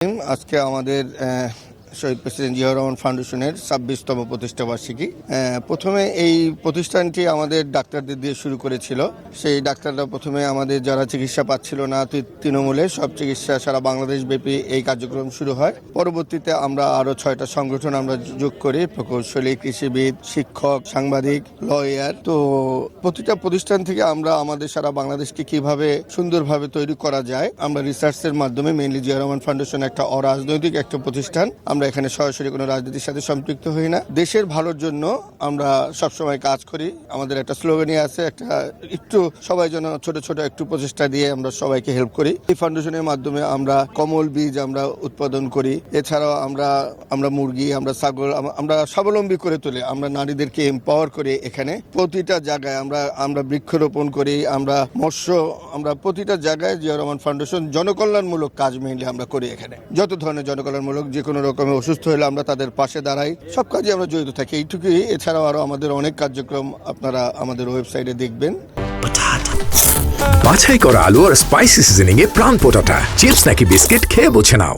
আজকে আমাদের শহীদ প্রেসিডেন্ট জিয়াউর রহমান ফাউন্ডেশনের 26তম প্রতিষ্ঠাবার্ষিকী। প্রথমে এই প্রতিষ্ঠানটি আমাদের ডাক্তারদের দিয়ে শুরু করেছিল। সেই ডাক্তাররা প্রথমে আমাদের যারা চিকিৎসা পাচ্ছিল না তৃণমূলে সব চিকিৎসা সারা বাংলাদেশ ব্যাপী এই কার্যক্রম শুরু হয়। পরবর্তীতে আমরা আরো 6টা সংগঠন আমরা যোগ করি, প্রকৌশলী, কৃষিবিদ, শিক্ষক, সাংবাদিক, লয়ার। তো প্রতিটা প্রতিষ্ঠান থেকে আমরা আমাদের সারা বাংলাদেশকে কিভাবে সুন্দরভাবে তৈরি করা যায় আমরা রিসার্চের মাধ্যমে, মেইনলি জিয়াউর রহমান ফাউন্ডেশন একটা অরাজনৈতিক একটা প্রতিষ্ঠান, আমরা এখানে সরাসরি কোনো রাজনীতির সাথে সম্পৃক্ত হই না। দেশের ভালোর জন্য আমরা সবসময় কাজ করি। আমাদের একটা স্লোগানই আছে, একটা একটু সবাই যেন ছোট ছোট একটু প্রচেষ্টা দিয়ে আমরা সবাইকে হেল্প করি। এই ফাউন্ডেশনের মাধ্যমে আমরা কমল বীজ আমরা উৎপাদন করি। এছাড়াও আমরা মুরগি, আমরা ছাগল, আমরা স্বাবলম্বী করে তুলি। আমরা নারীদেরকে এম্পাওয়ার করি। এখানে প্রতিটা জায়গায় আমরা বৃক্ষরোপণ করি, আমরা মৎস্য, আমরা প্রতিটা জায়গায় জিয়াউর রহমান ফাউন্ডেশন জনকল্যাণমূলক কাজ মেইনলি আমরা করি। এখানে যত ধরনের জনকল্যাণমূলক যে কোনো রকমের অসুস্থ হলে আমরা তাদের পাশে দাঁড়াই, সব কাজে আমরা জড়িত থাকি। এইটুকুই। এছাড়াও আরো আমাদের অনেক কার্যক্রম আপনারা আমাদের ওয়েবসাইটে দেখবেন। বাছাই করা আলু আর স্পাইসি সিজনিং এ প্রাণ পোটাটা চিপস নাকি বিস্কিট খেয়ে বোঝে নাও।